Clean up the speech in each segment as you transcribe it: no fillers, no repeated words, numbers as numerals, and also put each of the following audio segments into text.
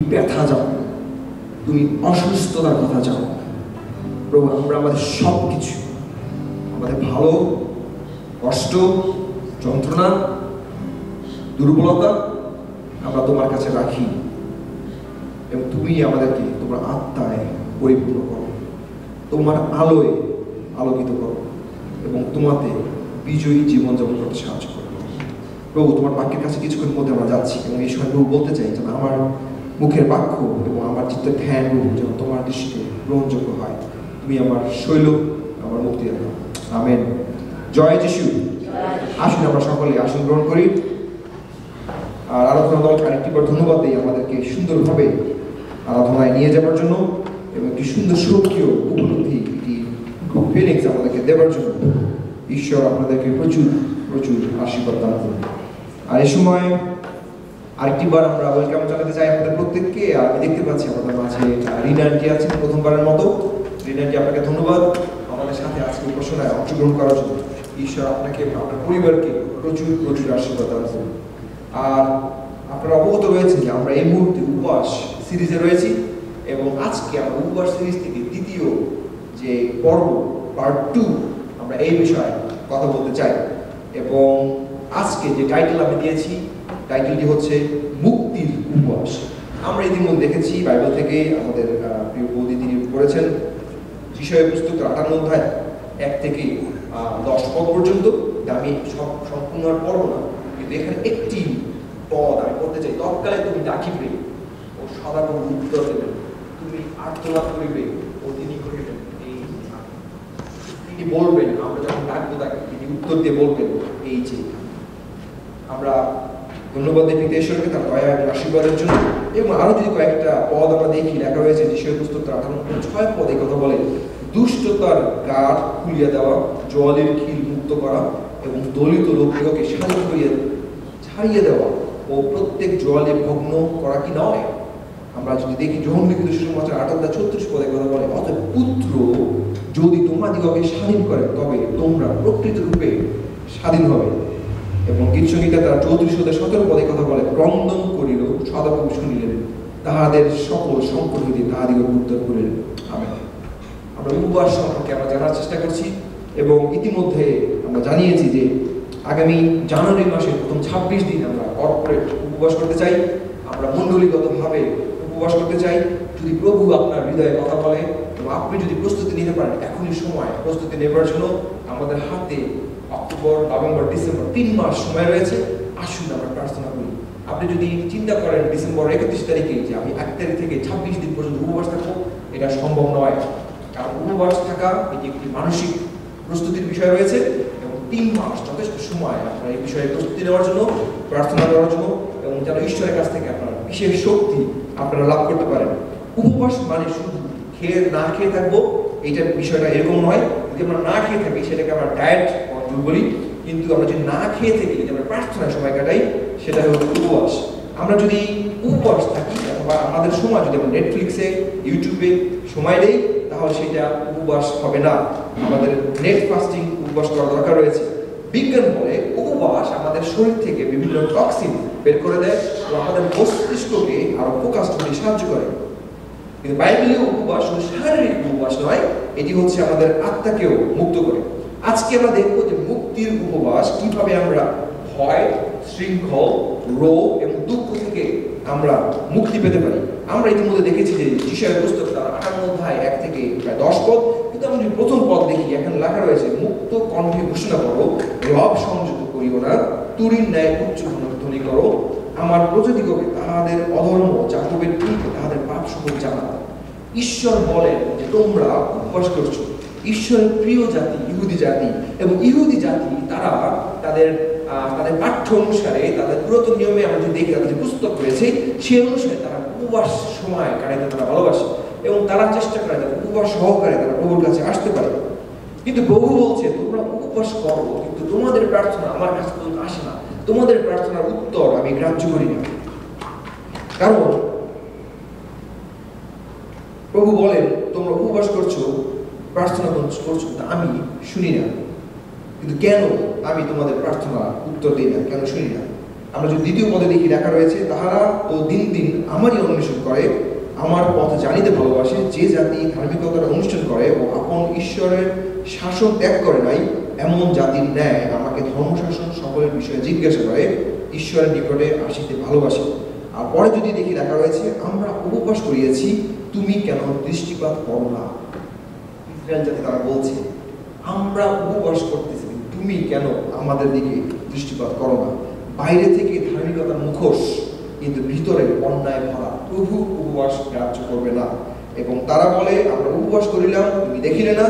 ব্যথা যাও, তুমি অসুস্থতার কথা যাও প্রভু। আমরা আমাদের সব কিছু, আমাদের ভালো, কষ্ট, যন্ত্রণা, দুর্বলতা আমরা তোমার কাছে রাখি এবং তুমি আমাদেরকে তোমার আত্মায় পরিপূর্ণ করো, তোমার আলোয় আলোকিত করো এবং তোমাতে বিজয়ী জীবনযাপন করতে সাহায্য করো প্রভু। তোমার বাক্যের কাছে কিছুক্ষণ মধ্যে আমরা যাচ্ছি এবং এই সময় প্রভু বলতে চাই যেন আমার মুখের বাক্য এবং আমার চিত্তের ধ্যান রূপ যেন তোমার দৃষ্টিতে গ্রহণযোগ্য হয়। তুমি আমার শৈল, আমার মুক্তি দাও। আমেন। জয় যিশু। আসুন আমরা সকলে আসন গ্রহণ করি। আর আরাধনা দলকে আরেকটিবার ধন্যবাদ দিই আমাদেরকে সুন্দরভাবে আরাধনায় নিয়ে যাওয়ার জন্য এবং একটি সুন্দর সক্রিয় উপলব্ধি, একটি ফিলিংস আমাদেরকে দেওয়ার জন্য। ঈশ্বর আপনাদেরকে প্রচুর প্রচুর আশীর্বাদ দান করুন। আর এই সময় আরেকটিবার আমরা ওয়েলকাম জানাতে চাই আপনাদের প্রত্যেককে। আর আমি দেখতে পাচ্ছি আমাদের মাঝে রিনা আন্টি আছেন প্রথমবারের মতো। রিনা আন্টি, আপনাকে ধন্যবাদ আমাদের সাথে আজকে উপাসনায় অংশগ্রহণ করার জন্য। ঈশ্বর আপনাকে, আপনার পরিবারকে প্রচুর প্রচুর আশীর্বাদ দান করুন। আর আপনারা অবগত রয়েছেন যে আমরা এই মুহূর্তে উপবাস সিরিজে রয়েছি এবং আজকে আমরা উপবাস সিরিজ থেকে দ্বিতীয় যে পর্ব, পার্ট 2, আমরা এই বিষয়ে কথা বলতে চাই। এবং আজকে যে টাইটেল আমি দিয়েছি, টাইটেলটি হচ্ছে মুক্তির উপবাস। আমরা ইতিমধ্যে দেখেছি বাইবেল থেকে, আমাদের প্রিয় বৌদি তিনি পড়েছেন যিশায়া পুস্তক 58 অধ্যায় 1 থেকে 10 পদ পর্যন্ত। আমি সম্পূর্ণ আর পড়ব না, কিন্তু এখানে একটি পদ আমি পড়তে চাই। তৎকালে তুমি ডাকিবে ও সদা উত্তর দেবেন, তুমি আর্তনাদ করিবে ও তিনি করিবেন। তিনি বলবেন, আমরা যখন ডাকবো তাকে তিনি উত্তর দিয়ে বলবেন। এই যে আমরা ধন্যবাদ দিই পিতা ঈশ্বরকে তার দয়া এবং আশীর্বাদের জন্য। এবং আরো যদি কয়েকটা পদ আমরা দেখি, লেখা হয়েছে যিশায়া পুস্তক 58 পদে কথা বলে, দুষ্টতার গাঢ় খুলিয়া দেওয়া, জলের খিল মুক্ত করা এবং দলিত লোকদিগকে স্বাধীন করিয়া ছাড়িয়ে দেওয়া ও প্রত্যেক জলে ভগ্ন করা কি নয়? আমরা যদি দেখি যোহন লিখিত সুসমাচার 8:36 পদে কথা বলে, অতএব পুত্র যদি তোমাদিগকে স্বাধীন করে তবে তোমরা প্রকৃত রূপে স্বাধীন হবে। এবং গীতসংহিতা তার 34:17 পদে কথা বলে, ক্রন্দন করিল সদাপ্রভু শুনিলেন, তাহাদের সকল সংকট হইতে তাহাদিগকে উদ্ধার করিলেন। আমেন। আমরা উপবাস সম্পর্কে আমরা জানার চেষ্টা করছি এবং ইতিমধ্যে আমরা জানিয়েছি যে আগামী জানুয়ারি মাসের প্রথম 26 দিন আমরা কর্পোরেট উপবাস করতে চাই, আমরা মণ্ডলীগতভাবে উপবাস করতে চাই। যদি প্রভু আপনার হৃদয়ে কথা বলে এবং আপনি যদি প্রস্তুতি নিতে পারেন, এখনই সময় প্রস্তুতি নেবার জন্য। আমাদের হাতে অক্টোবর, নভেম্বর, ডিসেম্বর 3 মাস সময় রয়েছে। আসুন আমরা প্রার্থনা করি। আপনি যদি চিন্তা করেন ডিসেম্বর 31 তারিখে যে আমি 1 তারিখ থেকে 26 দিন পর্যন্ত উপবাস থাকবো, এটা সম্ভব নয়। কারণ উপবাস থাকা এটি একটি মানসিক প্রস্তুতির বিষয় রয়েছে এবং 3 মাস যথেষ্ট সময় আপনার এই বিষয়ে প্রস্তুতি নেওয়ার জন্য, প্রার্থনা করার জন্য এবং যেন ঈশ্বরের কাছ থেকে আপনার বিশেষ শক্তি আপনারা লাভ করতে পারেন। উপবাস মানে শুধু না খেয়ে থাকবো, এইটার বিষয়টা এরকম নয়। যদি আমরা না খেয়ে থাকি সেটাকে আমরা ডায়েট বলি, কিন্তু আমরা যদি না খেয়ে থাকি, যদি আমরা প্রার্থনায় সময় কাটাই, সেটা হলো উপবাস। আমরা যদি উপবাস থাকি অথবা আমাদের সময় যদি আমরা নেটফ্লিক্সে, ইউটিউবে সময় দেই, তাহলে সেটা উপবাস হবে না। আমাদের নেট ফাস্টিং উপবাস করার দরকার রয়েছে। বিজ্ঞান বলে উপবাস আমাদের শরীর থেকে বিভিন্ন টক্সিন বের করে দেয় এবং আমাদের মস্তিষ্ককে আরো ফোকাসড হতে সাহায্য করে। কিন্তু বাইবেলীয় উপবাস শুধু শারীরিক উপবাস নয়, এটি হচ্ছে আমাদের আত্মাকেও মুক্ত করে। আজকে আমরা দেখবো যে মুক্তির উপবাস কিভাবে আমরা ভয়, শৃঙ্খল, রোগ এবং দুঃখ থেকে আমরা মুক্তি পেতে পারি। আমরা ইতিমধ্যে দেখেছি যে যিশায়া পুস্তক তার 58 অধ্যায় 1 থেকে প্রায় 10 পদ। কিন্তু আমরা যদি প্রথম পদ দেখি, এখানে লেখা রয়েছে, মুক্ত কণ্ঠে ঘোষণা করো, রব সংযত করিও না, তুরীর ন্যায় উচ্চ ধ্বনি করো, আমার প্রজাদিগকে তাহাদের অধর্ম, যাকবের ভুলকে তাহাদের পাপ সকল জানাও। ঈশ্বর বলেন যে তোমরা উপবাস করছো। ঈশ্বরের প্রিয় জাতি ইহুদি জাতি, এবং ইহুদি জাতি তারা তাদের পাঠ্য অনুসারে, তাদের পুরাতন নিয়মে আমরা যদি দেখি, তাদের যে পুস্তক রয়েছে সেই অনুসারে তারা উপবাস সময় কাটাইতে তারা ভালোবাসে এবং তারা চেষ্টা করে যাতে উপবাস সহকারে তারা প্রভুর কাছে আসতে পারে। কিন্তু প্রভু বলছে তোমরা উপবাস করো, কিন্তু তোমাদের প্রার্থনা আমার কাছে পর্যন্ত আসে না, তোমাদের প্রার্থনার উত্তর আমি গ্রাহ্য করি না। কারণ প্রভু বলেন তোমরা উপবাস করছো, প্রার্থনা করছো, কিন্তু আমি শুনি না। কিন্তু কেন আমি তোমাদের প্রার্থনা উত্তর দিই না, কেন শুনি না? আমরা যদি দ্বিতীয় পদে দেখি লেখা রয়েছে, তাহারা ও দিন দিন আমারই অন্বেষণ করে, আমার পথ জানিতে ভালোবাসে। যে জাতি ধার্মিকতার অনুষ্ঠান করে ও আপন ঈশ্বরের শাসন ত্যাগ করে নাই, এমন জাতির ন্যায় আমাকে ধর্মশাসন সকলের বিষয়ে জিজ্ঞাসা করে, ঈশ্বরের নিকটে আসিতে ভালোবাসে। আর পরে যদি দেখি লেখা রয়েছে, আমরা উপবাস করিয়াছি, তুমি কেন দৃষ্টিপাত করো না। ইসরায়েল জাতি তারা বলছে, আমরা উপবাস করতেছি, তুমি কেন আমাদের দিকে দৃষ্টিপাত করো না। বাইরে থেকে ধার্মিকতার মুখোশ, কিন্তু ভিতরে অন্যায় ভরা। প্রভু উপবাস গ্রাহ্য করবে না। এবং তারা বলে, আমরা উপবাস করিলাম, তুমি দেখিলে না,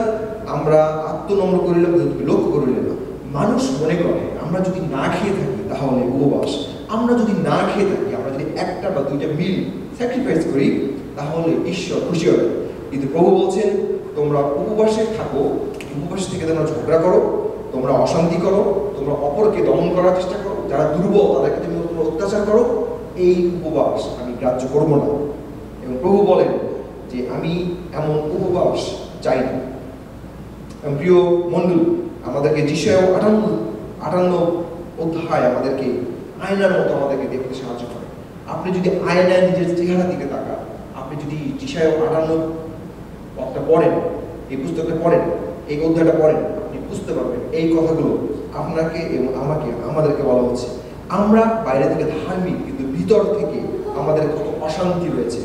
আমরা আত্মনম্র করিলাম, তুমি লক্ষ্য করিলে না। মানুষ মনে করে আমরা যদি না খেয়ে থাকি তাহলে উপবাস, আমরা যদি না খেয়ে থাকি, আমরা যদি একটা বা দুইটা মিল স্যাক্রিফাইস করি তাহলে ঈশ্বর খুশি হবে। কিন্তু প্রভু বলছেন, তোমরা উপবাসে থাকো, উপবাস থেকে তোমরা ঝগড়া করো, তোমরা অশান্তি করো, তোমরা অপরকে দমন করার চেষ্টা করো, যারা দুর্বল তাদেরকে তুমি অত্যাচার করো, এই উপবাস আমি গ্রাহ্য করবো না। এবং প্রভু বলেন যে আমি এমন উপবাস চাই না। প্রিয় মণ্ডলী, আমাদেরকে যিশায়া 58 অধ্যায় আমাদেরকে আয়নার মতো আমাদেরকে দেখতে সাহায্য করে। আপনি যদি আয়নায় নিজের চেহারা দিকে তাকান, আপনি যদি যিশায়া 58 পথটা পড়েন, এই পুস্তকটা পড়েন, এই অধ্যায়টা পড়েন, আপনি বুঝতে পারবেন এই কথাগুলো আপনাকে এবং আমাদেরকে বলা হচ্ছে। আমরা বাইরে থেকে ধার্মিক, কিন্তু ভিতর থেকে আমাদের কত অশান্তি রয়েছে।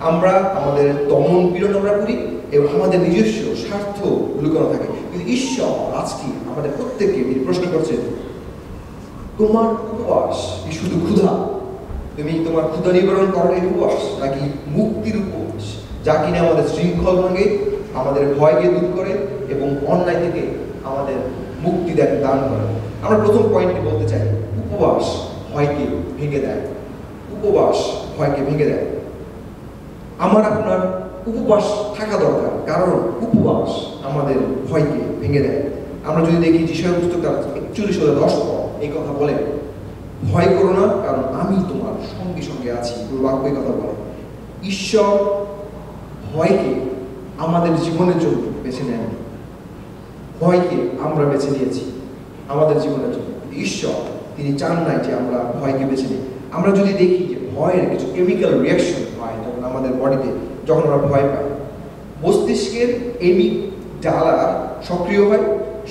আমরা আমাদের দমন পীড়ন আমরা করি এবং আমাদের নিজস্ব স্বার্থ লুকানো থাকে। কিন্তু ঈশ্বর আজকে আমাদের প্রত্যেককে তিনি প্রশ্ন করছেন, তোমার উপবাস কি শুধু ক্ষুধা? তুমি তোমার ক্ষুধা নিবারণ করার এই উপবাস, নাকি মুক্তির উপবাস, যা কিনা আমাদের শৃঙ্খল ভাঙে, আমাদের ভয়কে দূর করে এবং অন্যায় থেকে আমাদের মুক্তি দান করে? আমরা প্রথম পয়েন্টটি বলতে চাই, উপবাস ভয়কে ভেঙে দেয়। উপবাস ভয়কে ভেঙে দেয়। আমার আপনার উপবাস থাকা দরকার, কারণ উপবাস আমাদের ভয়কে ভেঙে দেয়। আমরা যদি দেখি যিশায়া পুস্তক 41:10 এই কথা বলে, ভয় করো না, কারণ আমি তোমার সঙ্গে সঙ্গে আছি। পুরো বাক্য এই কথা বলে। ঈশ্বর ভয়কে আমাদের জীবনের জন্য বেছে নেননি, ভয়কে আমরা বেছে নিয়েছি আমাদের জীবনের জন্য। ঈশ্বর তিনি চান নাই যে আমরা ভয়কে বেছে নিই। আমরা যদি দেখি যে ভয়ের কিছু কেমিক্যাল রিয়াকশন হয় যখন আমাদের বডিতে, যখন আমরা ভয় পাই, মস্তিষ্কের অ্যামিগডালা সক্রিয় হয়,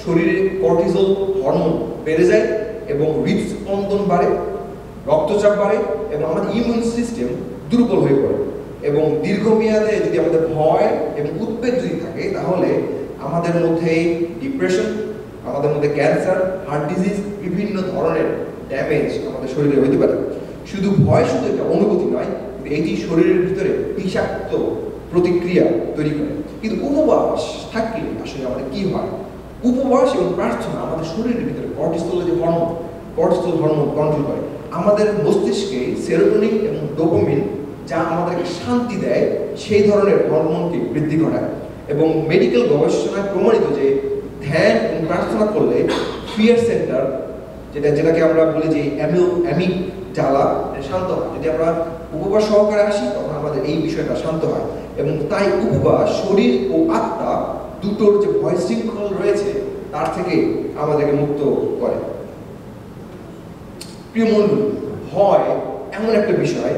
শরীরে কর্টিসল হরমোন বেড়ে যায় এবং হৃদস্পন্দন বাড়ে, রক্তচাপ বাড়ে এবং আমাদের ইমিউন সিস্টেম দুর্বল হয়ে পড়ে। এবং দীর্ঘমেয়াদে যদি আমাদের ভয় এবং উদ্বেগ যদি থাকে, তাহলে আমাদের মধ্যে ডিপ্রেশন, আমাদের মধ্যে ক্যান্সার, হার্ট ডিজিজ, বিভিন্ন ধরনের ড্যামেজ আমাদের শরীরে হতে পারে। শুধু ভয় শুধু একটা অনুভূতি নয়, এটি শরীরের ভিতরে বিষাক্ত প্রতিক্রিয়া তৈরি করে। কিন্তু উপবাস থাকলে আসলে আমাদের কি হয়? উপবাস এবং প্রার্থনা আমাদের শরীরের ভিতরে কর্টিসল হরমোন কন্ট্রোল করে। আমাদের মস্তিষ্কে সেরোটোনিন এবং ডোপামিন, যা আমাদেরকে শান্তি দেয়, সেই ধরনের হরমোনকে বৃদ্ধি ঘটায়। এবং মেডিকেল গবেষণায় প্রমাণিত যে ধ্যান এবং প্রার্থনা করলে ফিয়ার সেন্টার, যেটাকে আমরা বলি যে অ্যামিগডালা, শান্ত হয়। যদি আমরা উপবাস সহকারে আসি, তখন আমাদের এই বিষয়টা শান্ত হয়। এবং তাই উপবাস শরীর ও আত্মা দুটোর যে ভয় শৃঙ্খল রয়েছে তার থেকে আমাদেরকে মুক্ত করে। প্রিয় মণ্ডলী, ভয় এমন একটা বিষয়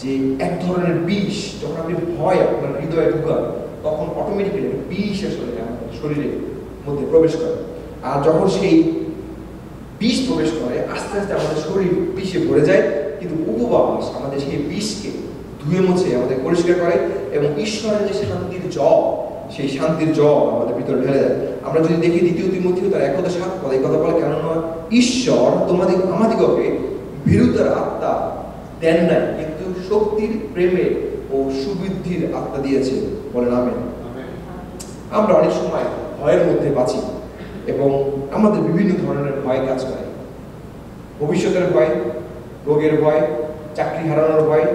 যে এক ধরনের বিষ। যখন আপনি ভয় আপনার হৃদয়ে ঢুকান, তখন অটোমেটিক্যালি বিষ আসলে আমাদের শরীরের মধ্যে প্রবেশ করে। আর যখন সেই বিষ প্রবেশ করে, আস্তে আস্তে আমাদের শরীর বিষে ভরে যায়। কিন্তু উপবাস আমাদের সেই বিষকে ধুয়ে মুছে আমাদের পরিষ্কার করে এবং ঈশ্বরের যে শান্তির জল, সেই শান্তির জল আমাদের ভিতরে ঢেলে দেয়। আমরা যদি দেখি 2 তিমোথেও 1:7 এই কথা বলে, কেননা ঈশ্বর আমাদিগকে ভীরুতার আত্মা দেন নাই, কিন্তু শক্তির, প্রেমের ও সুবৃদ্ধির আত্মা দিয়েছে। বলেন আমেন। আমরা অনেক সময় ভয়ের মধ্যে বাঁচি এবং আমাদের বিভিন্ন ধরনের ভয় কাজ করে। ভবিষ্যতের ভয়, রোগের ভয়, চাকরি হারানোর ভয়,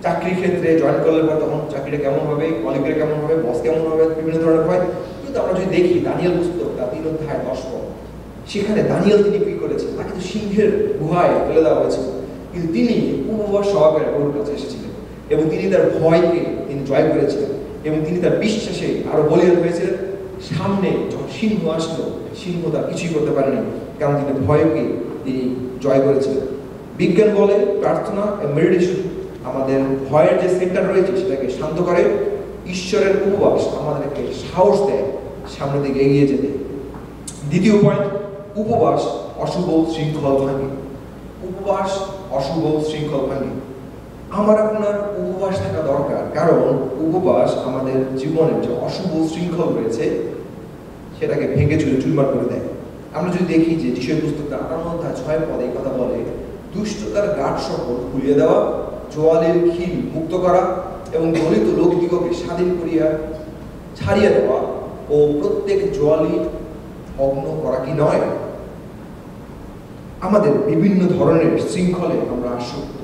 চাকরির ক্ষেত্রে জয়েন করলে পর তখন চাকরিটা কেমন হবে, কলিগের কেমন হবে, বস কেমন হবে, বিভিন্ন ধরনের ভয়। কিন্তু আমরা যদি দেখি দানিয়েল পুস্তক 3:10 সেখানে দানিয়েল তিনি কি করেছেন? তাকে তো সিংহের গুহায় ফেলে দেওয়া হয়েছিল, কিন্তু তিনি উপবাস সহকারে প্রভুর কাছে এসেছিলেন এবং তিনি তার ভয়কে তিনি জয় করেছিলেন এবং তিনি তার বিশ্বাসে আরো বলিয়ান হয়েছিলেন। সামনে যখন সিংহ আসলো, সিংহ তার কিছুই করতে পারেনি, কারণ তিনি ভয়কে তিনি জয় করেছিলেন। বিজ্ঞান বলে প্রার্থনা এবং মেডিটেশন আমাদের ভয়ের যে সেন্টার রয়েছে সেটাকে শান্ত করে। ঈশ্বরের উপবাস আমাদেরকে সাহস দেয় সামনের দিকে এগিয়ে যেতে। দ্বিতীয় পয়েন্ট, উপবাস অশুভ শৃঙ্খল ভাঙে। উপবাস অশুভ শৃঙ্খল ভাঙে। আমার আপনার উপবাস থাকা দরকার, কারণ উপবাস আমাদের জীবনের যে অশুভ শৃঙ্খল রয়েছে সেটাকে ভেঙে চুরে চুরমার করে দেয়। আমরা যদি দেখি যে যিশুর পুস্তকটা 58:6 পদে কথা বলে, দুষ্টতার গাঁট সকল খুলিয়ে দেওয়া, জোয়ালের খিল মুক্ত করা এবং দলিত লোকদিগকে স্বাধীন করিয়া ছাড়িয়ে দেওয়া ও প্রত্যেক জোয়ালি ভগ্ন করা কি নয়? আমাদের বিভিন্ন ধরনের শৃঙ্খলে আমরা আসক্ত,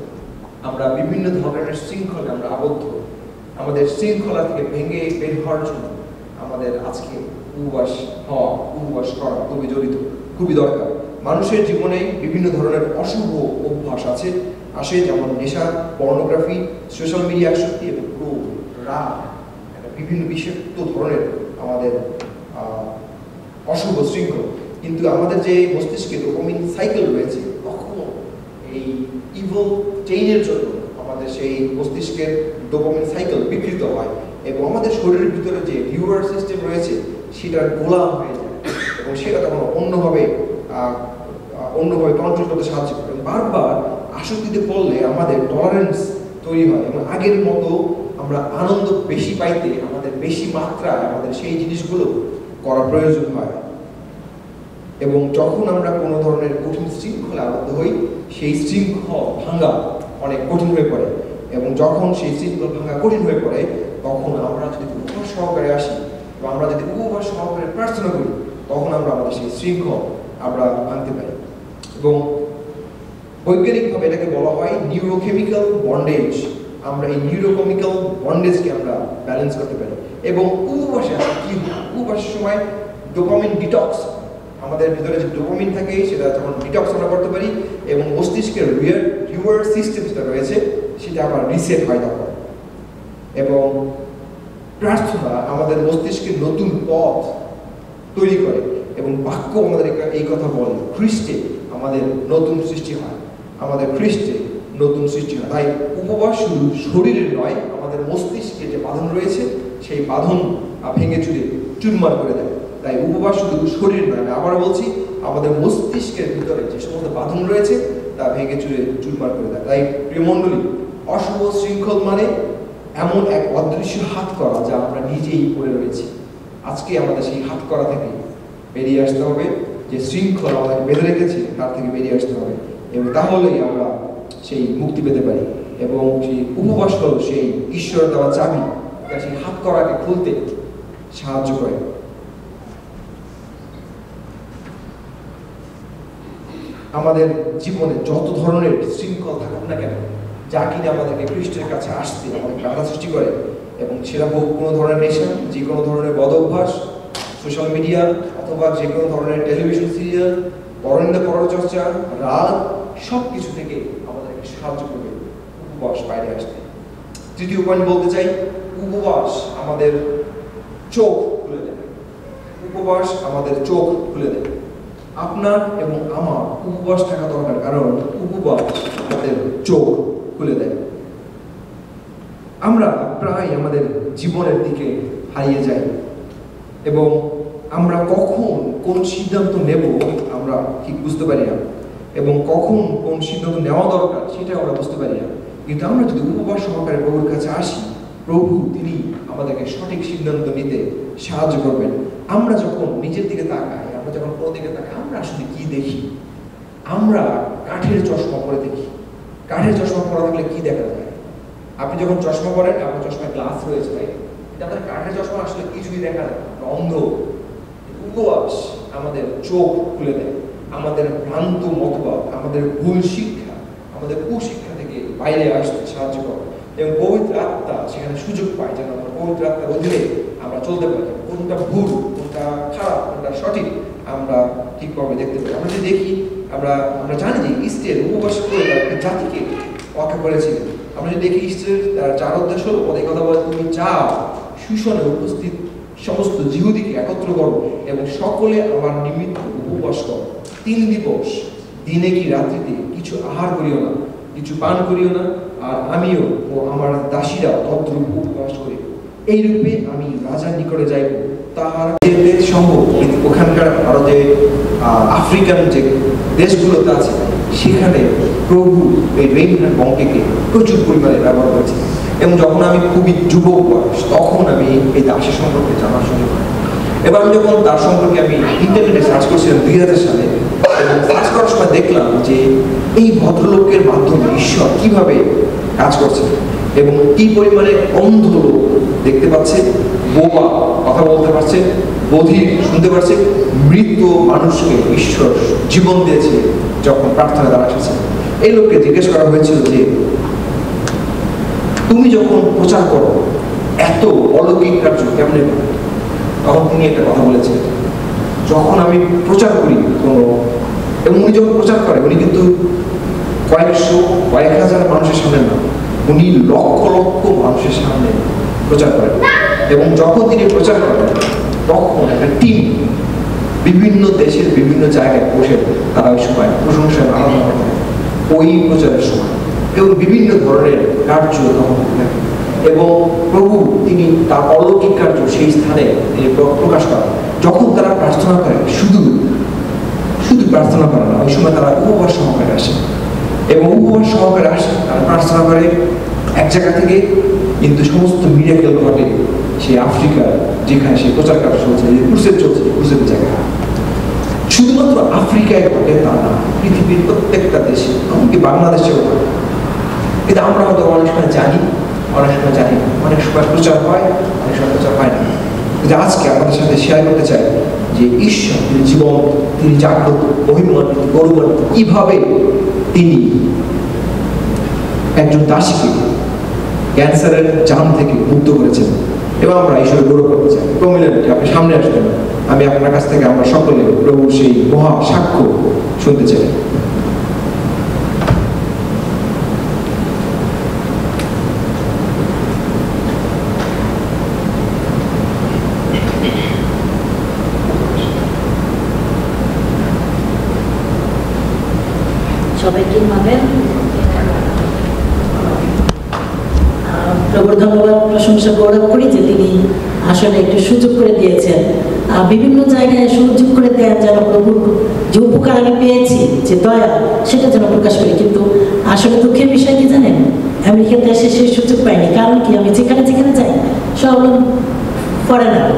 আমরা বিভিন্ন ধরনের শৃঙ্খলে আমরা আবদ্ধ। আমাদের শৃঙ্খলা থেকে ভেঙে বের হওয়ার জন্য আমাদের আজকে উপবাস হওয়া, উপবাস করা খুবই জড়িত, খুবই দরকার। মানুষের জীবনে বিভিন্ন ধরনের অশুভ অভ্যাস আসে, যেমন নেশা, পর্নোগ্রাফি, সোশ্যাল মিডিয়া আসক্তি এবং ক্রোধ, রাগ, বিভিন্ন বিষাক্ত ধরনের আমাদের অশুভ শৃঙ্খল। কিন্তু আমাদের যে মস্তিষ্কে ডোপামিন সাইকেল রয়েছে, কখনো এই ইভল চেইনের জন্য আমাদের সেই মস্তিষ্কের ডোপামিন সাইকেল বিকৃত হয় এবং আমাদের শরীরের ভিতরে যে রিওয়ার্ড সিস্টেম রয়েছে সেটার গোলাম হয়ে যায় এবং সেটা তখন অন্যভাবে কন্ট্রোল করতে সাহায্য করে। বারবার আসক্তিতে পড়লে আমাদের টলারেন্স তৈরি হয় এবং আগের মতো আমরা আনন্দ বেশি পাইতে আমাদের বেশি মাত্রায় আমাদের সেই জিনিসগুলো করা প্রয়োজন হয়। এবং যখন আমরা কোনো ধরনের কঠিন শৃঙ্খলে আবদ্ধ হই, সেই শৃঙ্খল ভাঙা অনেক কঠিন হয়ে পড়ে এবং যখন সেই শৃঙ্খল ভাঙা কঠিন হয়ে পড়ে তখন আমরা যদি উপবাস সহকারে আসি এবং আমরা যদি উপবাস সহকারে প্রার্থনা করি, তখন আমরা আমাদের সেই শৃঙ্খল আমরা ভাঙতে পারি। এবং বৈজ্ঞানিকভাবে এটাকে বলা হয় নিউরোকেমিক্যাল বন্ডেজ। আমরা এই নিউরোকেমিক্যাল বন্ডেজকে আমরা ব্যালেন্স করতে পারি। এবং উপবাসে কি হয়, উপবাসের সময় ডোপামিন ডিটক্স, আমাদের ভিতরে যে ডোপামিন থাকে সেটা যখন ডিটক্স আমরা করতে পারি এবং মস্তিষ্কের রিওয়ার্ড সিস্টেম যেটা রয়েছে সেটা আবার রিসেট হয় তখন। এবং প্রার্থনা আমাদের মস্তিষ্কের নতুন পথ তৈরি করে এবং বাক্য আমাদের এই কথা বলে, খ্রিস্টে আমাদের নতুন সৃষ্টি হয়, আমাদের খ্রিস্টে নতুন সৃষ্টি হয়। তাই উপবাস শুধু শরীরের নয়, আমাদের মস্তিষ্কে যে বাঁধন রয়েছে সেই বাঁধন ভেঙে চুরে চুরমার করে দেয়। তাই উপবাস শুধু শরীর নয়, আমি আবার বলছি, আমাদের মস্তিষ্কের ভিতরে যে সমস্ত বাঁধন রয়েছে তা ভেঙে চুরে চুরমার করে দেয়। তাই প্রিয় মণ্ডলী, অশুভ শৃঙ্খল মানে এমন এক অদৃশ্য হাত করা যা আমরা নিজেই পড়ে রয়েছি। আজকে আমাদের সেই হাত করা থেকে বেরিয়ে আসতে হবে, যে শৃঙ্খল আমাদের বেঁধে রেখেছে তার থেকে বেরিয়ে আসতে হবে এবং তাহলেই আমরা সেই মুক্তি পেতে পারি। এবং সেই উপবাস হল সেই ঈশ্বর দেওয়া চাবি, যা সেই হাত করাকে খুলতে সাহায্য করে। আমাদের জীবনে যত ধরনের শৃঙ্খল থাকুক না কেন, যা কিনা আমাদেরকে খ্রিস্টের কাছে আসতে আমাদের বাধা সৃষ্টি করে, এবং সেটা হোক কোনো ধরনের নেশা, যে কোনো ধরনের বদ অভ্যাস, সোশ্যাল মিডিয়া অথবা যে কোনো ধরনের টেলিভিশন সিরিয়াল, পরনিন্দা পরচর্চা, রাগ, সব কিছু থেকে আমাদেরকে সাহায্য করবে উপবাস বাইরে আসতে। তৃতীয় পয়েন্ট বলতে চাই, উপবাস আমাদের চোখ খুলে দেয়। উপবাস আমাদের চোখ খুলে দেয়। আপনার এবং আমার উপবাস থাকা দরকার, কারণ উপবাস আমাদের চোখ খুলে দেয়। আমরা প্রায় আমাদের জীবনের দিকে হারিয়ে যাই এবং আমরা কখন কোন সিদ্ধান্ত নেব আমরা ঠিক বুঝতে পারি না, এবং কখন কোন সিদ্ধান্ত নেওয়া দরকার সেটা আমরা বুঝতে পারি না। কিন্তু আমরা যদি উপবাস সহকারে প্রভুর কাছে আসি, প্রভু তিনি আমাদেরকে সঠিক সিদ্ধান্ত নিতে সাহায্য করবেন। আমরা যখন নিজের দিকে তাকাই, আমরা যখন কোনো দিকে তাকাই, আমরা আসলে কি দেখি? আমরা কাঠের চশমা পরে দেখি। কাঠের চশমা পরা থাকলে কি দেখা যায়? আপনি যখন চশমা পরেন, আপনার চশমায় গ্লাস রয়েছে, তাই আপনার কাঠের চশমা আসলে কিছুই দেখা যায় না, অন্ধ। উপবাস আমাদের চোখ খুলে দেয়, আমাদের ভ্রান্ত মতবাদ, আমাদের ভুল শিক্ষা, আমাদের কুশিক্ষা থেকে বাইরে আসতে সাহায্য করে এবং পবিত্র আত্মা সেখানে সুযোগ পায় যেন আমরা পবিত্র আত্মার অধীনে আমরা চলতে পারি। কোনটা ভুল, কোনটা খারাপ, কোনটা সঠিক আমরা ঠিকভাবে দেখতে পারি। আমরা যদি দেখি, আমরা জানি যে ইস্টের উপবাস করে তার একটা জাতিকে রক্ষা করেছিলেন। আমরা যদি দেখি ইস্টের তার 4 অধ্যায় 16 পদে কথা বলে, তুমি যাও, সুশনে উপস্থিত সমস্ত জিহুদীকে একত্র করো এবং সকলে আমার নিমিত্ত উপবাস করো। 3 দিবস দিনে কি রাত্রিতে কি কিছু আহার করিও না, কিছু পান করিও না, আর আমিও ও আমার দাসীরা তদ্রূপ উপবাস করি। এইরূপে আমি রাজার নিকটে যাইব। তাহার যে সম্ভব ওখানকার আরো যে আফ্রিকান যে দেশগুলোতে আছে সেখানে প্রভু এই রেইনহার্ড বঙ্কেকে প্রচুর পরিমাণে ব্যবহার করেছে। এবং যখন আমি খুবই যুবক বয়স তখন আমি এই দাসের সম্পর্কে জানার সুযোগ হয়। এবার আমি যখন তার সম্পর্কে আমি ইন্টারনেটে সার্চ করছিলাম 2000 সালে, এবং সার্চ করার সময় দেখলাম যে এই ভদ্রলোকের মাধ্যমে ঈশ্বর কিভাবে কাজ করছে এবং কি পরিমাণে অন্ধ লোক দেখতে পাচ্ছে, বোবা কথা বলতে পারছে, বধির শুনতে পারছে, মৃত মানুষকে ঈশ্বর জীবন দিয়েছে যখন প্রার্থনা দ্বারা এসেছে। এই লোককে জিজ্ঞেস করা হয়েছিল যে তুমি যখন প্রচার করো এত অলৌকিক কার্য কেমনে করো? তখন তিনি একটা কথা বলেছেন, যখন আমি প্রচার করি কোনো, এবং উনি যখন প্রচার করে উনি কিন্তু কয়েকশো কয়েক হাজার মানুষের সামনে না, উনি লক্ষ লক্ষ মানুষের সামনে প্রচার করেন। এবং যখন তিনি প্রচার করেন তখন একটা টিম বিভিন্ন দেশের বিভিন্ন জায়গায় বসে তারা ওই সময় প্রশংসায় আনন্দ করে ওই প্রচারের সময়, এবং বিভিন্ন ধরনের কার্য তখন থাকে। এবং প্রভু তিনি তার অলৌকিক কার্য সেই স্থানে তিনি প্রকাশ করেন। যখন তারা প্রার্থনা করে শুধু প্রার্থনা করে না, ওই সময় তারা উপবাস সহকারে আসে, এবং উপবাস সহকারে আসে তারা প্রার্থনা করে এক জায়গা থেকে, কিন্তু সমস্ত মিরাকেল ঘটে সেই আফ্রিকার যেখানে সেই প্রচার কার্য চলছে, ক্রুসেড চলছে, ক্রুসেডের জায়গায়। শুধুমাত্র আফ্রিকায় ঘটে তা না, পৃথিবীর প্রত্যেকটা দেশে, এমনকি বাংলাদেশেও ঘটে। কিন্তু আমরা হয়তো অনেক সময় জানি, অনেক সময় জানি না, অনেক সময় প্রচার হয়, অনেক সময় প্রচার হয় না। কিন্তু আজকে আমাদের সাথে শেয়ার করতে চাই যে ঈশ্বর তিনি জীবন, তিনি জাগ্রত, মহিমান্বিত, গৌরবান্বিত, কিভাবে তিনি একজন দাসীকে ক্যান্সারের জাম থেকে মুক্ত করেছেন, এবং আমরা ঈশ্বরের গৌরব করতে চাই। প্রমিলেন আপনি সামনে আসবেন, আমি আপনার কাছ থেকে আমরা সকলে প্রভুর সেই মহা সাক্ষ্য শুনতে চাই। সবাইকে পাবেন। প্রভুর ধন্যবাদ প্রশংসা গৌরব করি যে তিনি আসলে একটু সুযোগ করে দিয়েছেন, বিভিন্ন জায়গায় সুযোগ করে দেন যেন প্রভুর যে উপকার আমি পেয়েছি, যে দয়া, সেটা যেন প্রকাশ করি। কিন্তু আসলে দুঃখের বিষয় কি জানেন, আমেরিকাতে এসে সেই সুযোগ পাইনি। কারণ কি, আমি যেখানে যেখানে যাই সব ফরেনার,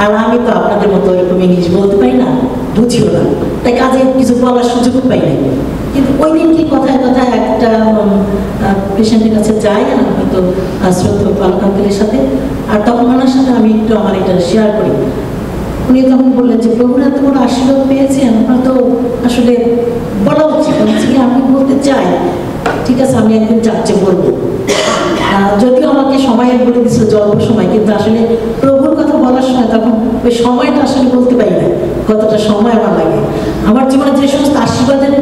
আর আমি তো আপনাদের মতো এরকম ইংলিশ বলতে পারি না, বুঝিও না, তাই কাজে কিছু বলার সুযোগ পাই নাই। কিন্তু ওই দিন কি কথায় কথায় একটা পেশেন্টের কাছে যাই, আর হয়তো শ্রদ্ধা পালকান্তের সাথে, আর তখন ওনার সাথে আমি একটু আমার এটা শেয়ার করি। উনি তখন বললেন যে প্রভুর এত বড় আশীর্বাদ পেয়েছেন, আপনার তো আসলে বলা উচিত। আমি বলতে চাই, ঠিক আছে আমি একদিন চার্চে বলবো, যদিও আমাকে সময় বলে দিচ্ছিল যে অল্প সময়, কিন্তু আসলে প্রভুর কথা বলার সময় তখন ওই সময়টা আসলে বলতে পারি না কতটা সময় আমার লাগে। আমার জীবনে যে সমস্ত আশীর্বাদের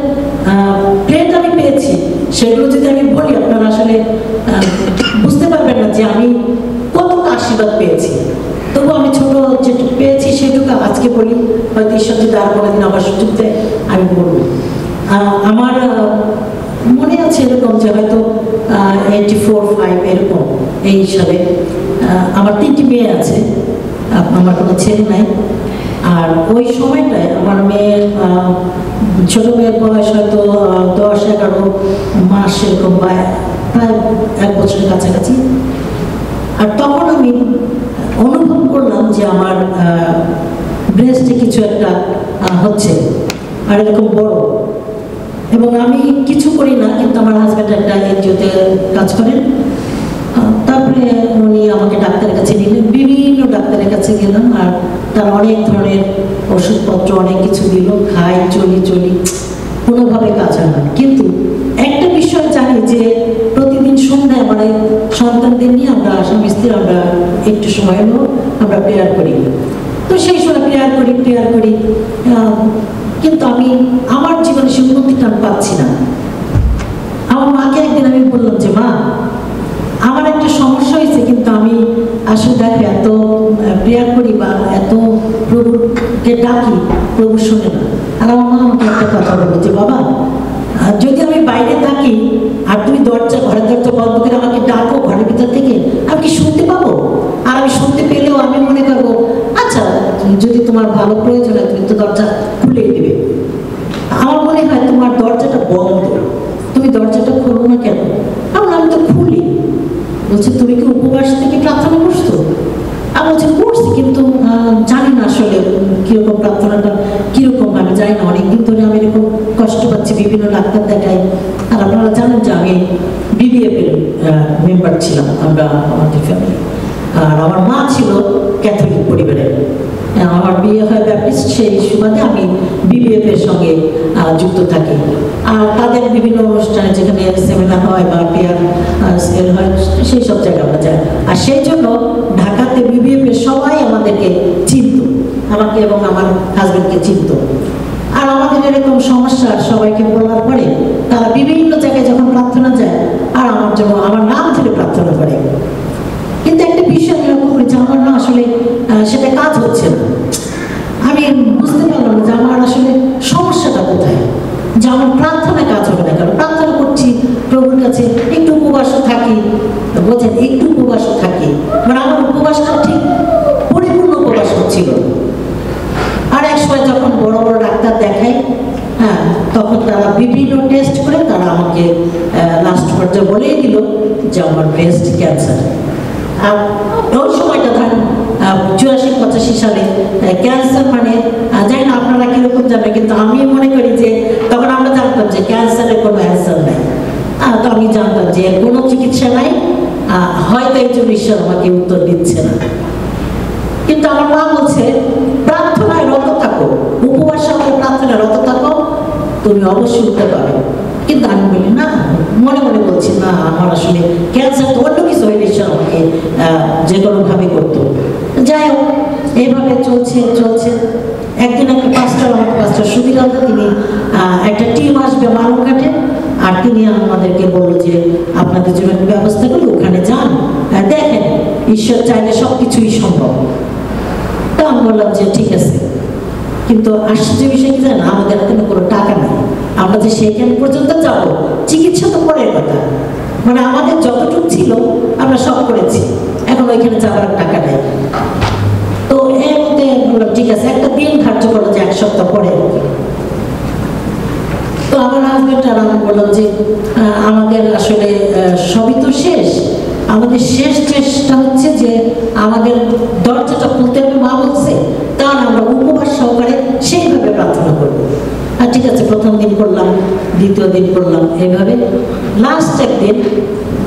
প্লেট আমি পেয়েছি সেগুলো যদি আমি বলি, আপনারা আসলে বুঝতে পারবেন না যে আমি কতটা আশীর্বাদ পেয়েছি। তবু আমি ছোট যেটুকু পেয়েছি সেটুকু আজকে বলি, হয়তো ঈশ্বর যদি আর কোনোদিন আমার সুযোগ দেয় আমি বলবো। আমার মনে আছে এরকম যে হয়তো 84-85 এরকম এই সালে আমার 3টি মেয়ে আছে, আমার কোনো ছেলে নাই। আর ওই সময়টায় আমার মেয়ের ছোট মেয়ের বয়স হয়তো 10-11 মাস এরকম, বা প্রায় 1 বছরের কাছাকাছি। আর তখন আমি অনুভব করলাম যে আমার ব্রেস্টে কিছু একটা হচ্ছে, আর এরকম বড়। এবং আমি কিছু করি না, কিন্তু আমার হাজব্যান্ড একটা এনজিওতে কাজ করেন। তারপরে উনি আমাকে ডাক্তারের কাছে নিলেন, বিভিন্ন ডাক্তারের কাছে গেলাম, আর তার অনেক ধরনের ওষুধপত্র অনেক কিছু দিল, খাই চলি, কোনোভাবে কাজ হয় না। কিন্তু একটা বিষয় জানি যে প্রতিদিন সন্ধ্যায় আমার সন্তানদের নিয়ে আমরা স্বামী স্ত্রী আমরা একটু সময় নেব, আমরা প্রেয়ার করি। তো সেই সময় প্রেয়ার করি, কিন্তু আমি আমার জীবনে সে উন্নতিটা পাচ্ছি না। আমার মাকে একদিন আমি বললাম যে মা, আমার একটা সমস্যা হয়েছে, কিন্তু আমি আসলে দেখো এত প্রেয়ার করি বা এত প্রভুকে ডাকি, প্রভু শোনে না। আর আমার মা আমাকে একটা কথা বললো যে বাবা, যদি আমি বাইরে থাকি আর তুমি ঘরের দরজা বন্ধ করে আমাকে ডাকো ঘরের ভিতর থেকে, আমি কি শুনতে পাবো? আর আমি শুনতে পেলেও আমি মনে করবো আচ্ছা যদি তোমার ভালো প্রয়োজন হয় তুমি তো দরজা খুলেই দেবে। আমার মনে হয় তোমার দরজাটা বন্ধ, তুমি দরজাটা খোলো না কেন? আমি তো খুলি। বলছে তুমি কি উপবাস থেকে প্রার্থনা করছো? আমি বলছি করছি, কিন্তু জানি না আসলে কিরকম প্রার্থনাটা কিরকম আমি জানি না। অনেকদিন ধরে আমি এরকম কষ্ট পাচ্ছি, বিভিন্ন ডাক্তার দেখাই। আর আপনারা জানেন যে আমি বিবিএফ এর মেম্বার ছিলাম আমরা, আমাদের ফ্যামিলি। আর আমার মা ছিল ক্যাথলিক পরিবারের, আমার বিয়ে হয় ব্যাপটিস্ট, সেই সুবাদে আমি বিবিএফ এর সঙ্গে যুক্ত থাকি। আর তাদের বিভিন্ন অনুষ্ঠানে যেখানে সেমিনার হয় বা পেয়ার সেল হয় সেই সব জায়গায় আমরা যাই। আর সেই জন্য ঢাকাতে বিবিএফ এর সবাই আমাদেরকে চিনত, আমাকে এবং আমার হাজবেন্ডকে চিনত। আর আমাদের এরকম সমস্যা সবাইকে বলার পরে তারা বিভিন্ন জায়গায় যখন প্রার্থনা যায় আর আমার জন্য আমার নাম ধরে প্রার্থনা করে। কিন্তু একটা বিষয় আমি লক্ষ্য করি যে আমার না আসলে সেটা কাজ হচ্ছে না। আমি বুঝতে পারলাম যে আমার আসলে সমস্যাটা কোথায়, যে আমার প্রার্থনা কাজ হবে না। কারণ প্রার্থনা করছি প্রভুর কাছে, একটু উপবাসও থাকি, বোঝেন, একটু উপবাসও থাকি, মানে আমার উপবাসটা ঠিক পরিপূর্ণ উপবাস হচ্ছিল। আর এক সময় যখন বড় বড় ডাক্তার দেখাই, হ্যাঁ, তখন তারা বিভিন্ন টেস্ট করে তারা আমাকে লাস্ট পর্যায়ে বলেই দিল যে আমার ব্রেস্ট ক্যান্সার। আর ওই সময়টা ধরেন 84-85 সালে ক্যান্সার মানে জানি না আপনারা কিরকম জানেন, কিন্তু আমি মনে করি যে তখন আমরা জানতাম যে ক্যান্সারের কোনো অ্যান্সার নাই। তো আমি জানতাম যে কোনো চিকিৎসা নাই, হয়তো এই জন্য ঈশ্বর আমাকে উত্তর দিচ্ছে না। কিন্তু আমার মা বলছে প্রার্থনায় রত থাকো, উপবাস করে প্রার্থনায় রত থাকো, তুমি অবশ্যই উঠতে পারো। কিন্তু আমি বলি না, মনে মনে বলছি না, আমার আসলে ক্যান্সার তো অন্য কিছু হইলে ঈশ্বর আমাকে যে কোনোভাবে করতো। যাই হোক, এইভাবে চলছে। একদিন একটা পাস্টার সুধীর আলদা, তিনি একটা টিম আসবে মালুঘাটে, আর তিনি আমাদেরকে বললো যে আপনাদের জন্য একটা ব্যবস্থা করি, ওখানে যান, দেখেন ঈশ্বর চাইলে সব কিছুই সম্ভব। তো আমি বললাম যে ঠিক আছে। কিন্তু আশ্চর্য বিষয় কি জানেন, আমাদের হাতে কোনো টাকা নেই। আমরা যে সেইখানে পর্যন্ত যাবো, চিকিৎসা তো পরের কথা, মানে আমাদের যতটুকু ছিল আমরা সব করেছি, এখন ওইখানে যাওয়ার টাকা নেই। তো এর মধ্যে বললাম ঠিক আছে, একটা দিন ধার্য করলো যে 1 সপ্তাহ পরে। তো আমার হাজবেন্ড আর আমি বললাম যে আমাদের আসলে সবই তো শেষ, আমাদের শেষ চেষ্টা হচ্ছে যে আমাদের দরজাটা খুলতে হবে, মা বলছে, তার আমরা উপবাস সহকারে সেইভাবে প্রার্থনা করবো। আর ঠিক আছে, প্রথম দিন করলাম, দ্বিতীয় দিন করলাম, এইভাবে লাস্ট একদিন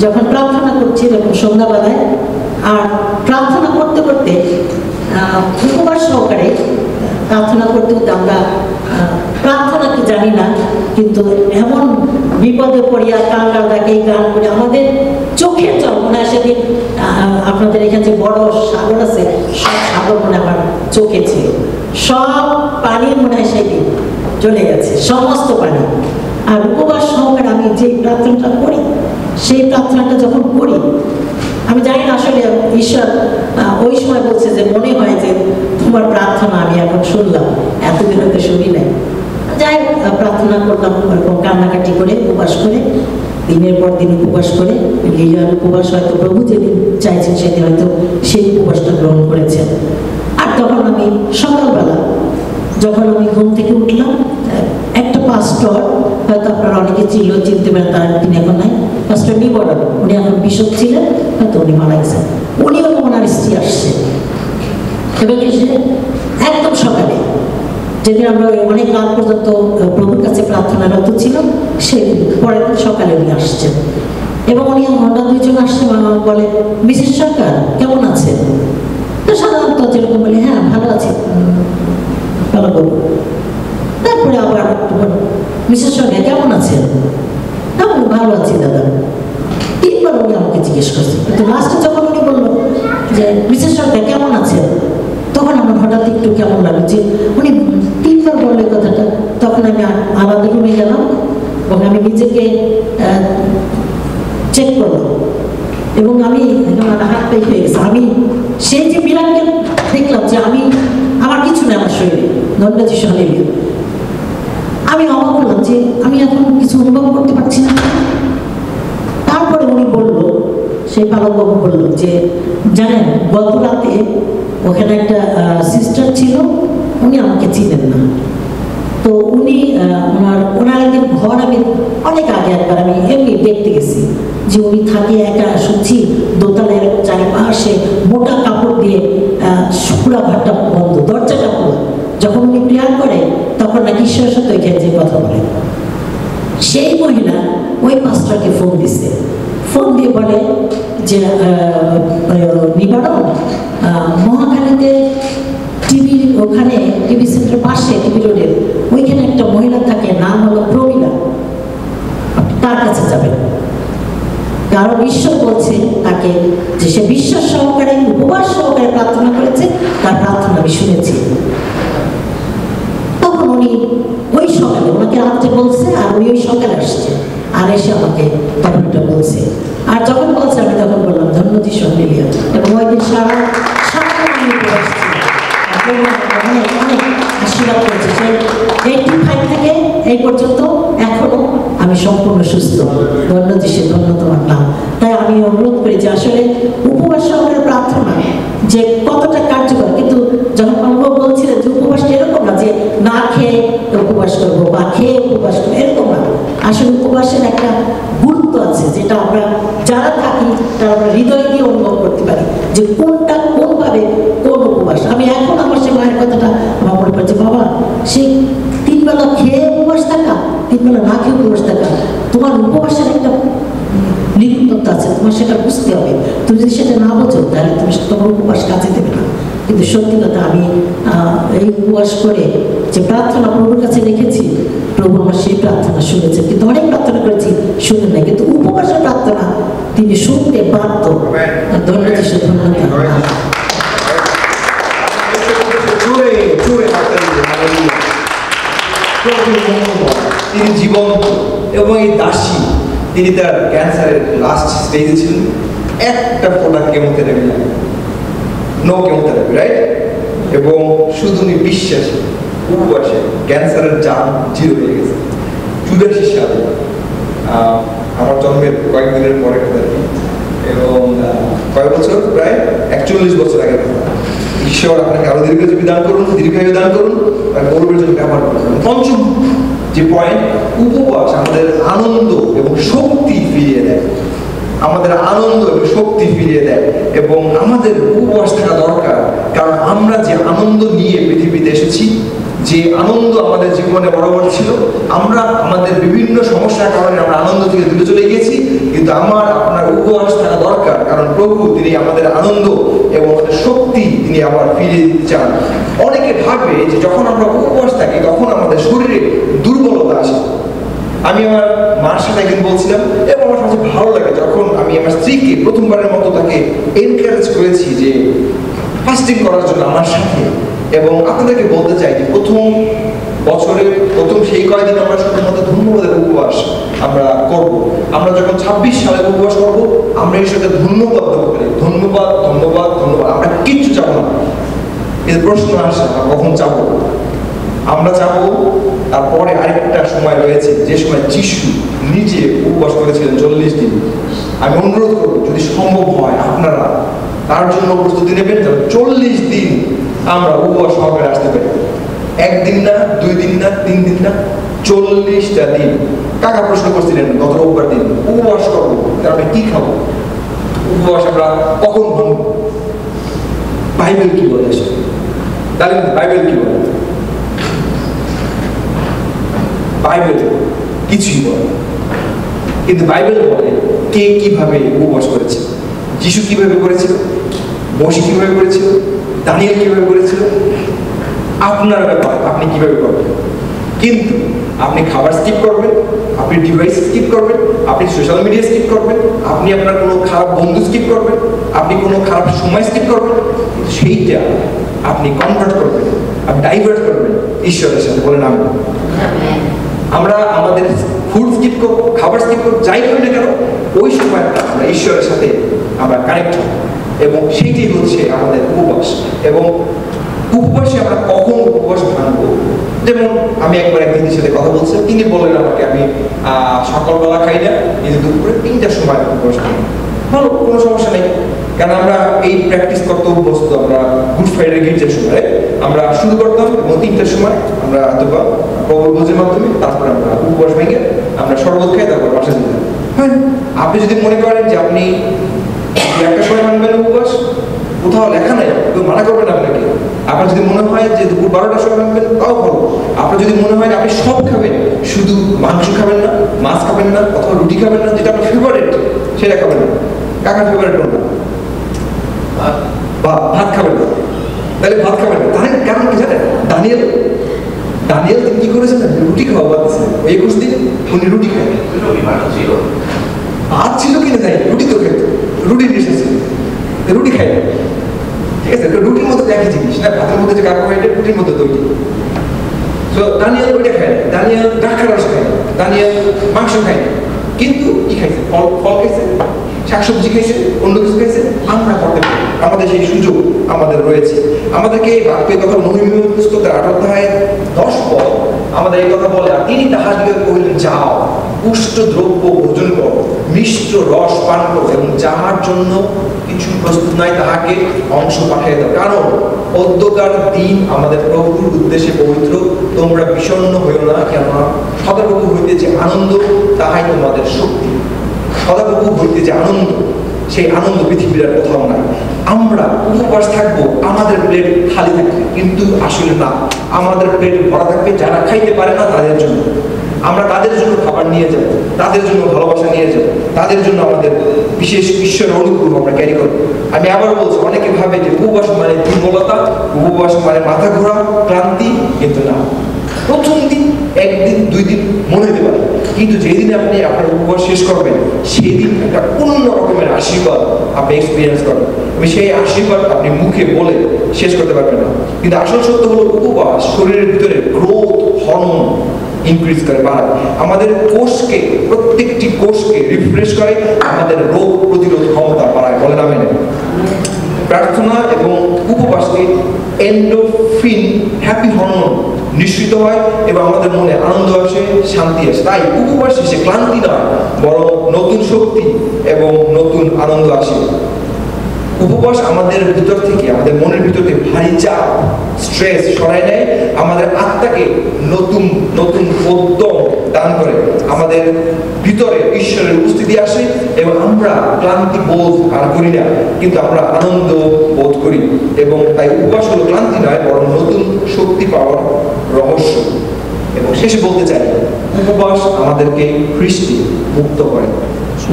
যখন প্রার্থনা করছি এরকম সন্ধ্যাবেলায়, আর প্রার্থনা করতে করতে উপবাস সহকারে প্রার্থনা করতে করতে আমরা প্রার্থনা কি জানি না, কিন্তু এমন বিপদে পড়িয়া কাঙ্গাল ডাকে গান করে আমাদের চোখের জল মনে হয় সেদিন আপনাদের এখানে যে বড় সাগর আছে, সব সাগর মনে আমার চোখে ছিল, সব পানি মনে হয় সেদিন চলে গেছে, সমস্ত পানি। আর উপবাস সহকারে আমি যে প্রার্থনাটা করি, সেই প্রার্থনাটা যখন করি, আমি জানি না আসলে ঈশ্বর ওই সময় বলছে যে মনে হয় যে তোমার প্রার্থনা আমি এখন শুনলাম, এতদিন হতে শুনি নাই। যাই প্রার্থনা করলাম, ওরকম কান্নাকাটি করে উপবাস করে, দিনের পর দিন উপবাস করে, লিজার উপবাস হয়তো প্রভু যেদিন চাইছেন সেদিন হয়তো সেই উপবাসটা গ্রহণ করেছেন। আর তখন আমি সকালবেলা যখন আমি ঘুম থেকে উঠলাম, একটা পাস্টর, হয়তো আপনারা অনেকে চিনতে পারেন, তার তিনি এখন নাই, পাস্টর নিবরণ, উনি এখন বিশপ ছিলেন, হয়তো উনি মারা গেছেন। উনিও ওনার স্ত্রী আসছে এবং এসে একদম সকালে, যেদিন আমরা অনেক রাত পর্যন্ত প্রভুর কাছে প্রার্থনারত ছিল, সেদিন পরের দিন সকালে উনি আসছেন। এবং উনি আমরা দুইজন আসছে, বলে মিসেস সরকার কেমন আছেন? তো সাধারণত যেরকম বলে হ্যাঁ ভালো আছে, ভালো বলবো। তারপরে আবার মিসেস সরকার কেমন আছেন? তেমন ভালো আছি দাদা। 3 বার উনি আমাকে জিজ্ঞেস করছে, কিন্তু লাস্টে যখন উনি বললো যে মিসেস সরকার কেমন আছেন, তখন আমার হঠাৎ একটু কেমন লাগলো যে উনি 3 বার বললে কথাটা। তখন আমি আলাদা রুমে গেলাম এবং আমি নিজেকে চেক করলাম, এবং আমি হাত পাই হয়ে গেছে। আমি সেই যে মিরাক্কেল দেখলাম যে আমার কিছু নেই আমার শরীরে, ধন্যবাদ। আমি অবাক হলাম যে আমি এখন কিছু অনুভব করতে পারছি না। তারপরে উনি বলল, সেই পালকবাবু বলল যে জানেন গত রাতে ওখানে একটা সিস্টার ছিল, উনি আমাকে চিনেন না। তো উনি ওনার একদিন ঘর আমি অনেক আগে একবার আমি এমনি দেখতে গেছি যে উনি থাকে একা, শুনছি দোতলায় এরকম চারিপাশে মোটা কাপড় দিয়ে পুরা ঘরটা বন্ধ, দরজাটা খোলা। যখন উনি প্রেয়ার করে তখন নাকি ঈশ্বরের সাথে ওইখানে যে কথা বলে। সেই মহিলা ওই পাস্টারকে ফোন দিছে, ফোন দিয়ে বলে যে নিবারণ, মহাখালীতে টিভি ওখানে টিভি সেন্টার পাশে টিভি রোডের ওইখানে একটা মহিলা থাকে, নাম হলো প্রমীলা, তার কাছে যাবেন। কারণ ঈশ্বর বলছে তাকে যে সে বিশ্বাস সহকারে উপবাস সহকারে প্রার্থনা করেছে, তার প্রার্থনা আমি শুনেছি। তখন উনি ওই সকালে ওনাকে রাত্রে বলছে, আর উনি ওই সকালে আসছে, আর এসে আমাকে তখন এটা বলছে। আর যখন বলছে আমি তখন বললাম ধন্য যিশু হালেলুয়া। এবং ওই দিন সারা আমি উপবাস অনেক অনেক আশীর্বাদ করেছে। সেই 85 থেকে এই পর্যন্ত এখনো আমি সম্পূর্ণ সুস্থ। ধন্য যিশু, ধন্য তোমার নাম। তাই আমি অনুরোধ করি যে আসলে উপবাস সহকারে প্রার্থনা যে কতটা কার্যকর। কিন্তু যখন অনুভব বলছিলেন যে উপবাসটা এরকম না যে না খেয়ে উপবাস করবো বা খেয়ে উপবাস করবো, এরকম না। আসলে উপবাসের একটা গুরুত্ব আছে যেটা আমরা যারা থাকি তারা আমরা হৃদয় দিয়ে অনুভব করতে পারি যে কোনটা কোনভাবে কোন উপবাস। আমি এখন আমার সে মায়ের কথাটা আমার মনে পড়ছে, বাবা সেই 3 বেলা খেয়ে উপবাস থাকা, 3 বেলা না খেয়ে উপবাস থাকা, তোমার উপবাসের একটা নিপুণতা আছে, তোমার সেটা বুঝতে হবে। তুমি যদি সেটা না বোঝো তাহলে তুমি তোমার উপবাস কাজে দেবে না। কিন্তু সত্যি কথা, আমি এই উপবাস করে যে প্রার্থনা প্রভুর কাছে রেখেছি, প্রভু আমার সেই প্রার্থনা শুনেছেন। কিন্তু অনেক প্রার্থনা করেছি, শুনে নাই, কিন্তু উপবাসের প্রার্থনা তিনি শুনতে বাধ্য। ধন্যবাদ, ধন্যবাদ। তিনি জীবন্ত এবং এই দাসী, তিনি তার ক্যান্সারের লাস্ট স্টেজে ছিলেন। একটা ফোটা কেমোথেরাপি লাগে, নো কেমোথেরাপি, রাইট? এবং শুধু উনি বিশ্বাসী উপবাসে ক্যান্সারের জাম 0 হয়ে গেছে 84 সালে, আমার জন্মের কয়েকদিনের পরে কথা। এবং কয়েক বছর, প্রায় 41 বছর আগের কথা। ঈশ্বর আপনাকে আরো দীর্ঘজীবী দান করুন, দীর্ঘায়ু দান করুন, আর গৌরবের জন্য ব্যবহার করুন। পঞ্চম যে পয়েন্ট, উপবাস আমাদের আনন্দ এবং শক্তি ফিরিয়ে দেয়। আমাদের আনন্দ এবং শক্তি ফিরিয়ে দেয়। এবং আমাদের উপবাস থাকা দরকার, কারণ আমরা যে আনন্দ নিয়ে পৃথিবীতে এসেছি, যে আনন্দ আমাদের জীবনে বরাবর ছিল, আমরা আমাদের বিভিন্ন সমস্যার কারণে আমরা আনন্দ থেকে দূরে চলে গিয়েছি। কিন্তু আপনার উপবাস থাকা দরকার, কারণ প্রভু তিনি আমাদের আনন্দ এবং আমাদের শক্তি তিনি আবার ফিরিয়ে দিতে চান। অনেকে ভাবে যে যখন আমরা উপবাস থাকি তখন আমাদের শরীরে দুর্বলতা আসে। আমি আমার মার সাথে একদিন বলছিলাম, এবং আমার সবচেয়ে ভালো লাগে যখন আমি আমার স্ত্রীকে প্রথমবারের মতো তাকে এনকারেজ করেছি যে ফাস্টিং করার জন্য আমার সাথে। এবং আপনাদেরকে বলতে চাই যে প্রথম বছরের প্রথম সেই কয়েকদিন আমরা শুধুমাত্র ধন্যবাদের উপবাস আমরা করব। আমরা যখন 26 সালে উপবাস করব, আমরা এর সাথে ধন্যবাদ দেবো, ধন্যবাদ ধন্যবাদ ধন্যবাদ। আমরা কিচ্ছু চাবো না। কিন্তু প্রশ্ন আসে আমরা কখন চাবো? আমরা চাবো তারপরে আরেকটা সময় রয়েছে, যে সময় যিশু নিজে উপবাস করেছিলেন 40 দিন। আমি অনুরোধ করবো যদি সম্ভব হয় আপনারা তার জন্য প্রস্তুতি নেবেন, যেন 40 দিন আমরা উপবাস সহকারে আসতে পারি। 1 দিন না, 2 দিন না, 3 দিন না, 40টা দিন। কাকা প্রশ্ন করছিলেন গত রোববার দিন, উপবাস করবো তার আমরা কি খাবো? উপবাস আমরা কখন ভাঙবো? বাইবেল কি বলে? তাহলে বাইবেল কি বলে? বাইবেল কিছুই বলে। কিন্তু বাইবেল বলে কে কিভাবে উপবাস করেছে, যিশু কিভাবে করেছিল, মোশে কিভাবে করেছিল, দানিয়েল কিভাবে করেছিল। আপনার ব্যাপার আপনি কিভাবে করবেন। কিন্তু আপনি খাবার স্কিপ করবেন, আপনি ডিভাইস স্কিপ করবেন, আপনি সোশ্যাল মিডিয়া স্কিপ করবেন, আপনি আপনার কোনো খারাপ বন্ধু স্কিপ করবেন, আপনি কোনো খারাপ সময় স্কিপ করবেন, সেইটা আপনি কনভার্ট করবেন, আপনি ডাইভার্ট করবেন ঈশ্বরের সাথে। বলেন আমি। আমরা আমাদের ফুড স্কিপ করবো, খাবার স্কিপ করবো, যাই করি না কেন ওই সময়টা আমরা ঈশ্বরের সাথে আমরা কানেক্ট হব। এবং সেইটাই হচ্ছে আমাদের উপবাস। এবং উপবাসে আমরা কখন উপবাস ভাঙবো যেমন আমি একবার এক দিদির সাথে কথা বলছিলাম, তিনি বললেন আমাকে আমি সকালবেলা খাই না, কিন্তু দুপুরে 3টার সময় উপবাস খাই। ভালো, কোনো সমস্যা নেই, কারণ আমরা এই প্র্যাকটিস করতে অভ্যস্ত। আমরা গুড ফ্রাইডে গির্জার সময় আমরা শুরু করতাম এবং 3টার সময় আমরা অথবা প্রবল মাধ্যমে তারপরে আমরা উপবাস ভেঙে আমরা শরবত খাই, তারপর বাসা যেতাম। হ্যাঁ, আপনি যদি মনে করেন যে আপনি 1টার সময় মানবেন উপবাস, কোথাও লেখা নেই, কেউ মানা করবেন আপনাকে। আপনার যদি মনে হয় যে দুপুর 12টার সময় মানবেন, তাও ভালো। আপনার যদি মনে হয় আপনি সব খাবেন, শুধু মাংস খাবেন না, মাছ খাবেন না, অথবা রুটি খাবেন না, যেটা আপনার ফেভারিট সেটা খাবেন না। কাকার ফেভারিট কোনটা? ভাত খাবেন না, তাহলে ভাত খাবেন না। তাহলে কারণ কি জানেন? দানিয়েল তিনি কি করেছেন? রুটি খাওয়া বাদ দিয়েছেন। ওই 21 দিন উনি রুটি খান। ভাত ছিল কিনা জানি, রুটি তো খেত, রুটির নেশা ছিল, রুটি খাই না। ঠিক আছে, রুটির মধ্যে একই জিনিস না, ভাতের মধ্যে যে কার্বোহাইড্রেট রুটির মধ্যে তৈরি। তো দানিয়েল ওইটা খায় না, দানিয়েল দ্রাক্ষারস খায় না, দানিয়েল মাংস খায় না, কিন্তু কি খাইছে? ফল খাইছে, শাকসবজি খাইছে, অন্য কিছু খাইছে। আমরা করতে পারি, আমাদের সেই সুযোগ আমাদের রয়েছে। আমাদেরকে বাক্যের কথা নহিমীয় পুস্তকের 8 অধ্যায় 10 পদ আমাদের এই কথা বলে, আর তিনি তাহাদিগকে কহিলেন, যাও পুষ্ট দ্রব্য ভোজন করো, মিষ্ট রস পান করো, এবং যাহার জন্য কিছু প্রস্তুত নাই তাহাকে অংশ পাঠিয়ে দাও, কারণ অদ্যকার দিন আমাদের প্রভুর উদ্দেশ্যে পবিত্র। তোমরা বিষণ্ণ হইও না, কেননা সদাপ্রভু হইতে যে আনন্দ, তাহাই তোমাদের শক্তি। সদাপ্রভু হইতে যে আনন্দ, সেই আনন্দ পৃথিবীর আর কোথাও নাই। আমরা উপবাস থাকবো, আমাদের প্লেট খালি থাকবে, কিন্তু আসলে না, আমাদের প্লেট ভরা থাকবে যারা খাইতে পারে না তাদের জন্য। আমরা তাদের জন্য খাবার নিয়ে যাব, তাদের জন্য ভালোবাসা নিয়ে যাব, তাদের জন্য আমাদের বিশেষ ঈশ্বরের অনুগ্রহ আমরা ক্যারি করবো। আমি আবার বলছি, অনেকে ভাবে যে উপবাস মানে দুর্বলতা, উপবাস মানে মাথা ঘোরা, ক্লান্তি, কিন্তু না। প্রথম দিন, 1 দিন 2 দিন মনে হতে পারে, কিন্তু যেদিন আপনি আপনার উপবাস শেষ করবেন, সেই দিন একটা অন্য রকমের আশীর্বাদ আপনি এক্সপিরিয়েন্স করবেন। সেই আশীর্বাদ আপনি মুখে বলে শেষ করতে পারবেন না। কিন্তু আসল সত্য হলো, উপবাস শরীরের ভিতরে গ্রোথ হরমোন ইনক্রিজ করে, বাড়ায় আমাদের কোষকে, প্রত্যেকটি কোষকে রিফ্রেশ করে, আমাদের রোগ প্রতিরোধ ক্ষমতা বাড়ায়। বলেন আমেন। প্রার্থনা এবং উপবাসকে এন্ডোরফিন, হ্যাপি হরমোন নিঃসৃত হয় এবং আমাদের মনে আনন্দ আসে, শান্তি আসে। তাই উপবাস শেষে ক্লান্তি নয়, বরং নতুন শক্তি এবং নতুন আনন্দ আসে। উপবাস আমাদের ভিতর থেকে, আমাদের মনের ভিতর থেকে ভারী চাপ, স্ট্রেস সরাই নেয়, আমাদের আত্মাকে নতুন নতুন উদ্যম দান করে, আমাদের ভিতরে ঈশ্বরের উপস্থিতি আসে এবং আমরা ক্লান্তি বোধ আর করি না, কিন্তু আমরা আনন্দ বোধ করি। এবং তাই উপবাস হলো ক্লান্তি নয়, বরং নতুন শক্তি পাওয়ার রহস্য। এবং শেষে বলতে চাই, উপবাস আমাদেরকে খ্রিস্টে মুক্ত করে।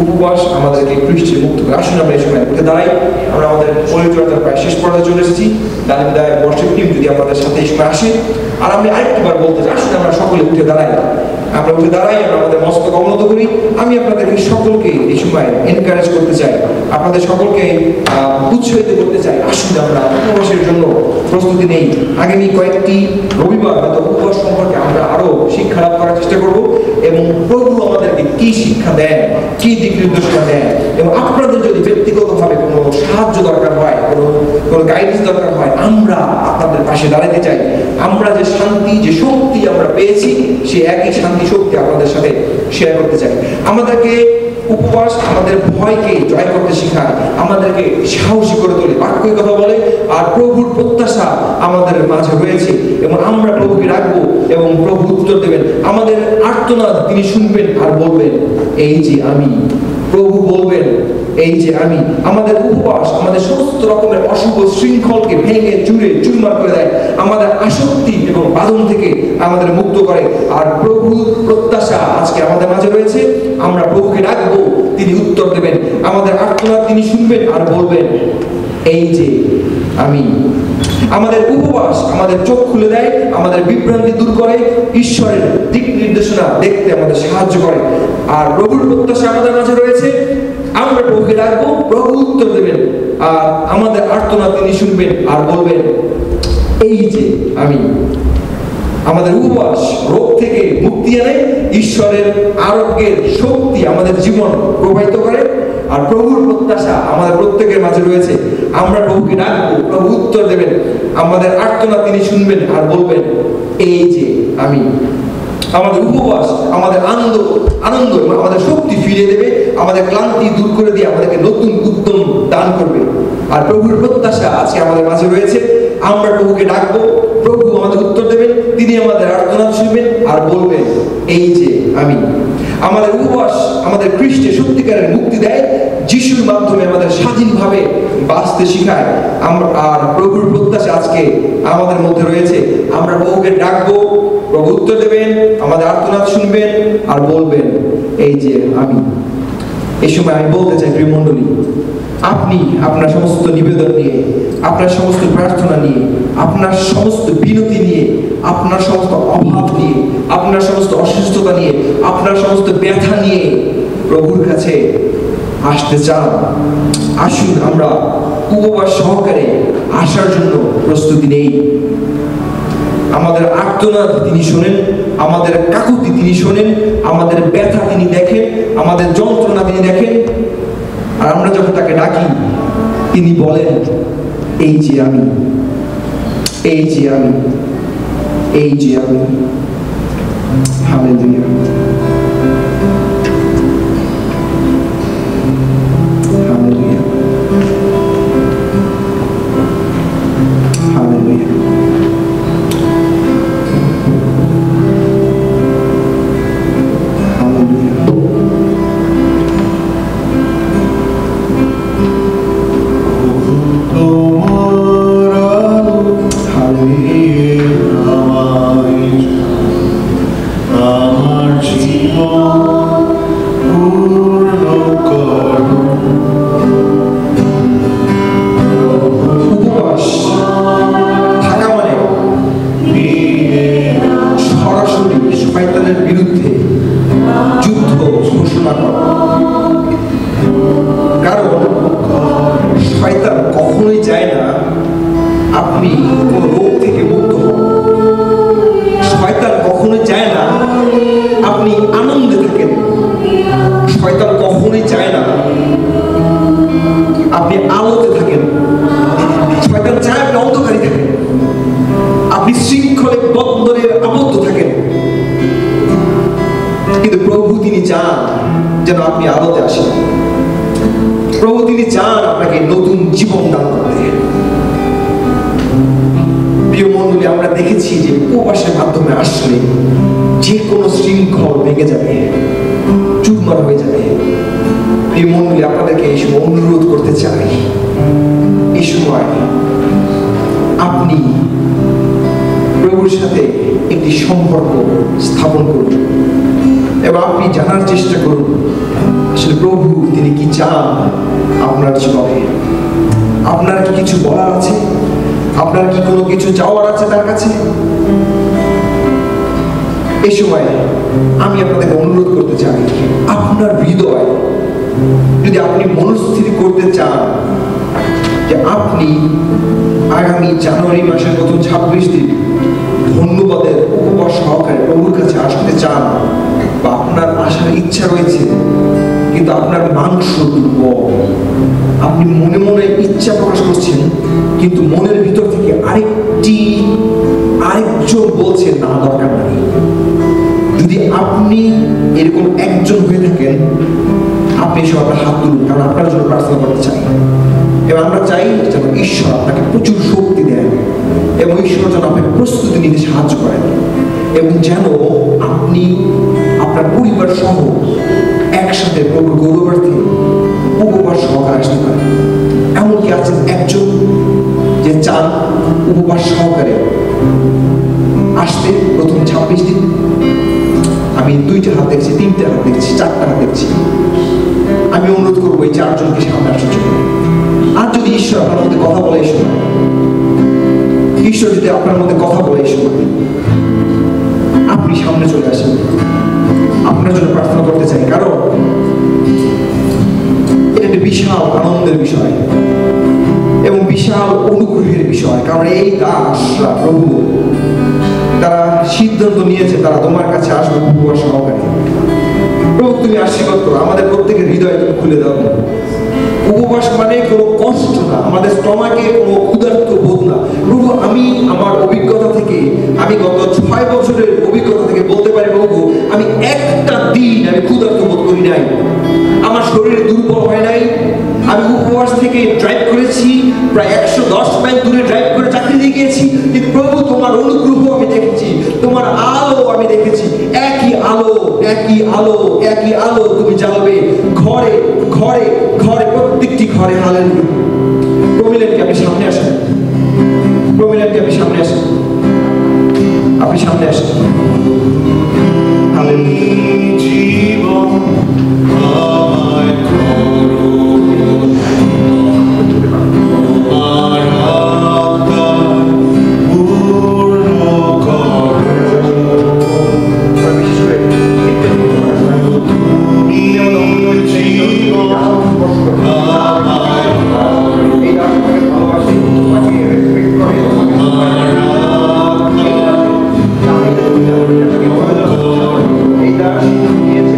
উপবাস আমাদেরকে খ্রিস্টে মুক্ত করে। আসুন আমরা এই সময় উঠে দাঁড়াই। আমরা আমাদের পরিচর্যার প্রায় শেষ পর্যায়ে চলে এসেছি। দালিমদায় বর্ষের টিম যদি আমাদের সাথে এই সময় আসে, আর আমি আরেকবার বলতে চাই, আসুন আমরা সকলে উঠে দাঁড়াই। আমরা উঠে দাঁড়াই, আমরা আমাদের মস্তক অবনত করি। আমি আপনাদেরকে সকলকে এই সময় এনকারেজ করতে চাই, আপনাদের সকলকে উৎসাহিত করতে চাই। আসুন আমরা উপবাসের জন্য প্রস্তুতি নেই। আগামী কয়েকটি রবিবার হয়তো উপবাস সম্পর্কে আমরা আরো শিক্ষা লাভ করার চেষ্টা করব, এবং প্রভু আমাদেরকে কি শিক্ষা দেন, কি দিক নির্দেশনা দেন। এবং আপনাদের যদি ব্যক্তিগতভাবে কোনো সাহায্য দরকার হয়, কোনো গাইডেন্স দরকার হয়, আমরা আপনাদের পাশে দাঁড়াতে চাই। আমরা যে শান্তি, যে শক্তি আমরা পেয়েছি, সেই একই শান্তি শক্তি আপনাদের সাথে শেয়ার করতে চাই। আমাদেরকে উপবাস আমাদের ভয়কে জয় করতে শেখায়, আমাদেরকে সাহসী করে তোলে, বাক্যের কথা বলে। আর প্রভুর প্রত্যাশা আমাদের মাঝে রয়েছে, এবং আমরা প্রভুকে রাখবো এবং প্রভু উত্তর দেবেন। আমাদের আর্তনাদ তিনি শুনবেন আর বলবেন, এই যে আমি। প্রভু বলবেন, এই যে আমি। আমাদের উপবাস আমাদের সমস্ত রকমের অশুভ শৃঙ্খলকে ভেঙে চুরে চুরমার করে দেয়, আমাদের আসক্তি এবং বাঁধন থেকে আমাদের মুক্ত করে। আর প্রভুর প্রত্যাশা আজকে আমাদের মাঝে রয়েছে। আমরা প্রভুকে ডাকবো, তিনি উত্তর দেবেন। আমাদের আর্তনাদ তিনি শুনবেন আর বলবেন, এই যে আমি। আমাদের উপবাস আমাদের চোখ খুলে দেয়, আমাদের বিভ্রান্তি দূর করে, ঈশ্বরের দিক নির্দেশনা দেখতে আমাদের সাহায্য করে। আর প্রভুর প্রত্যাশা আমাদের মাঝে রয়েছে। আমরা প্রভুকে ডাকবো, প্রভু উত্তর দেবেন। আর আমাদের আর্তনাদ তিনি শুনবেন আর বলবেন, এই যে আমি। আমাদের উপবাস রোগ থেকে মুক্তি আনে, ঈশ্বরের আরোগ্যের শক্তি আমাদের জীবন প্রবাহিত করে। আর প্রভুর প্রত্যাশা আমাদের প্রত্যেকের মাঝে রয়েছে। আমরা প্রভুকে ডাকবো, প্রভু উত্তর দেবেন, আমাদের আর্তনাদ তিনি শুনবেন আর বলবেন এই যে আমি। আমাদের উপবাস আমাদের আনন্দ এবং আমাদের শক্তি ফিরিয়ে দেবে, আমাদের ক্লান্তি দূর করে দিয়ে আমাদেরকে নতুন উদ্যম দান করবে। আর প্রভুর প্রত্যাশা আজকে আমাদের মাঝে রয়েছে। আমরা প্রভুকে ডাকবো, প্রভু আমাদের উত্তর দেবেন, তিনি আমাদের আর্তনাদ শুনবেন আর বলবেন এই যে আমি। আমাদের উপবাস আমাদের খ্রিস্টে সত্যিকারের মুক্তি দেয়, যিশুর মাধ্যমে আমাদের স্বাধীনভাবে বাঁচতে শিখায়। আর প্রভুর প্রত্যাশা আজকে আমাদের মধ্যে রয়েছে। আমরা প্রভুকে ডাকবো, প্রভু উত্তর দেবেন, আমাদের আর্তনাদ শুনবেন আর বলবেন এই যে আমি। এই সময় আমি বলতে চাই প্রিয় মণ্ডলী, আপনি আপনার সমস্ত নিবেদন নিয়ে, আপনার সমস্ত প্রার্থনা নিয়ে, আপনার সমস্ত বিনতি নিয়ে, আপনার সমস্ত অভাব নিয়ে, আপনার সমস্ত অসুস্থতা নিয়ে, আপনার সমস্ত ব্যথা নিয়ে প্রভুর কাছে আসতে চান। আসুন আমরা উপবাস সহকারে আসার জন্য প্রস্তুতি নেই। আমাদের আর্তনাদ তিনি শোনেন, আমাদের কাকুতি তিনি শোনেন, আমাদের ব্যথা তিনি দেখেন, আমাদের যন্ত্রণা তিনি দেখেন। আর আমরা যখন তাকে ডাকি তিনি বলেন এই যে আমি, এই যে আমি, এই যে আমি। Hallelujah, hallelujah, hallelujah. আপনি আলোতে আসেন। প্রভু তিনি চান আপনাকে নতুন জীবন দান করতে। প্রিয় মণ্ডলী, আমরা দেখেছি যে উপবাসের মাধ্যমে আসলে যে কোনো শৃঙ্খল ভেঙে যাবে, চুরমার হয়ে যাবে। প্রিয় মণ্ডলী, আপনাদেরকে এই সময় অনুরোধ করতে চাই, এই সময় আপনি প্রভুর সাথে একটি সম্পর্ক স্থাপন করুন এবং আপনি জানার চেষ্টা করুন আসলে প্রভু তিনি কি চান আপনার জীবনে। আপনার কি কিছু বলার আছে? আপনার কি কোনো কিছু চাওয়ার আছে তার কাছে? এই সময় আমি আপনাদেরকে অনুরোধ করতে চাই, আপনার হৃদয় যদি আপনি মনস্থির করতে চান যে আপনি আগামী জানুয়ারি মাসের প্রথম 26 দিন ধন্যবাদের উপবাস সহকারে প্রভুর কাছে আসতে চান, বা আপনার আসার ইচ্ছা রয়েছে কিন্তু আপনার মাংস দুর্বল, আপনি মনে মনে ইচ্ছা প্রকাশ করছেন কিন্তু মনের ভিতর থেকে আরেকজন বলছে না দরকার নাই। যদি আপনি এরকম একজন হয়ে থাকেন, আপনি সব আপনার হাত তুলুন, কারণ আপনার জন্য প্রার্থনা করতে চাই। এবং আমরা চাই যেন ঈশ্বর আপনাকে প্রচুর শক্তি দেন এবং ঈশ্বর যেন আপনাকে প্রস্তুতি নিতে সাহায্য করেন, এবং যেন আপনি আপনার পরিবার সহ একসাথে প্রভুর গৌরবার্থে উপবাস সহকারে আসতে পারেন। এমনকি আছেন একজন যে চান উপবাস সহকারে আসতে প্রথম 26 দিন। আমি 2টা হাত দেখছি, 3টে হাত দেখছি, 4টা হাত দেখছি। আমি অনুরোধ করবো এই 4 জনকে সামনে আসার জন্য। আর যদি ঈশ্বর আপনার মধ্যে কথা বলে এই সময়, ঈশ্বর যদি আপনার মধ্যে কথা বলে এই সময়, আপনি সামনে চলে আসেন। আপনার জন্য প্রার্থনা করতে চাই, কারণ এটা একটা বিশাল আনন্দের বিষয় এবং বিশাল অনুগ্রহের বিষয়। কারণ এই দাসরা প্রভু তারা সিদ্ধান্ত নিয়েছে তারা তোমার কাছে আসবে উপবাস সহকারে। প্রভু তুমি আশীর্বাদ করো, আমাদের প্রত্যেকের হৃদয় তুমি খুলে দাও। উপবাস মানে কোনো কষ্ট না, আমাদের স্টমাকে কোনো ক্ষুধার্ত বোধ না। প্রভু, আমি আমার অভিজ্ঞতা থেকে, আমি গত 6 বছরের অভিজ্ঞতা থেকে বলতে পারি প্রভু, আমি একটা দিন আমি ক্ষুধার্ত বোধ করি নাই, আমার শরীর দুর্বল হয় নাই। আমি উপবাস থেকে ড্রাইভ করেছি, প্রায় 110 মাইল দূরে ড্রাইভ করে চাকরি দিয়ে গিয়েছি, কিন্তু প্রভু তোমার অনুগ্রহ আমি দেখেছি, তোমার আলো আমি দেখেছি। একই আলো, একই আলো, একই আলো তুমি জ্বালাবে ঘরে ঘরে ঘরে, প্রত্যেকটি ঘরে। হালেলুয়া। প্রমিলেনকে আপনি সামনে আসেন, প্রমিলেনকে আপনি সামনে আসেন, আপনি সামনে আসেন। হালেলুয়া। জীবন আমায় করো আর আত্মায় পূর্ণ করো। বিশেষ করে তুমি জীবন আমায় এই দাসকে ভালোবাসি, তোমাকে রেসপেক্ট করে, আর এই দাস নিয়েছে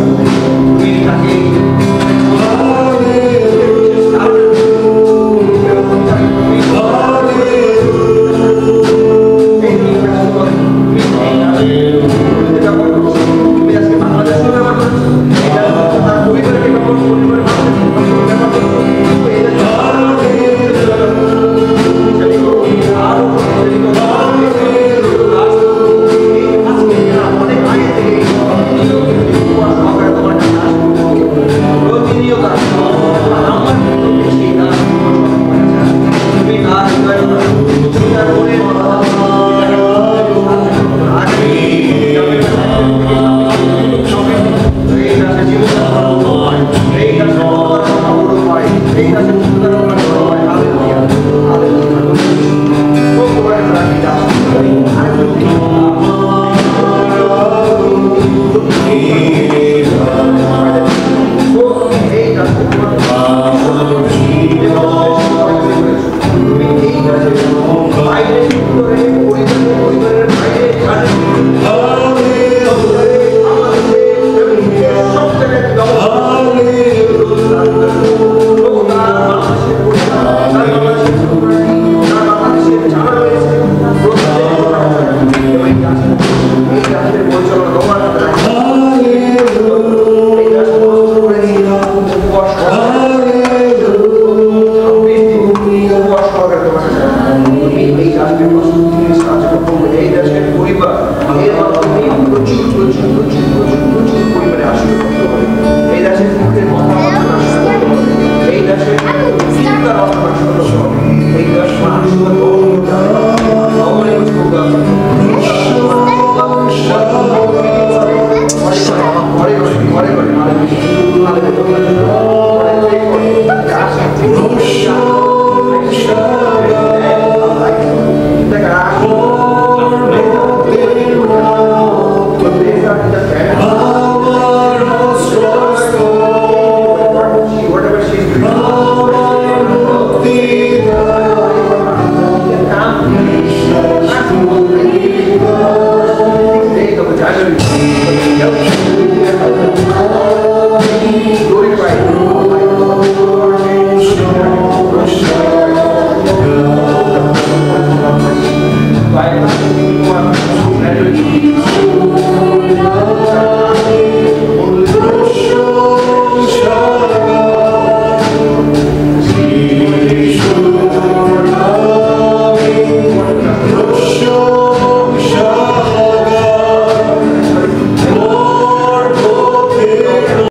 Thank you.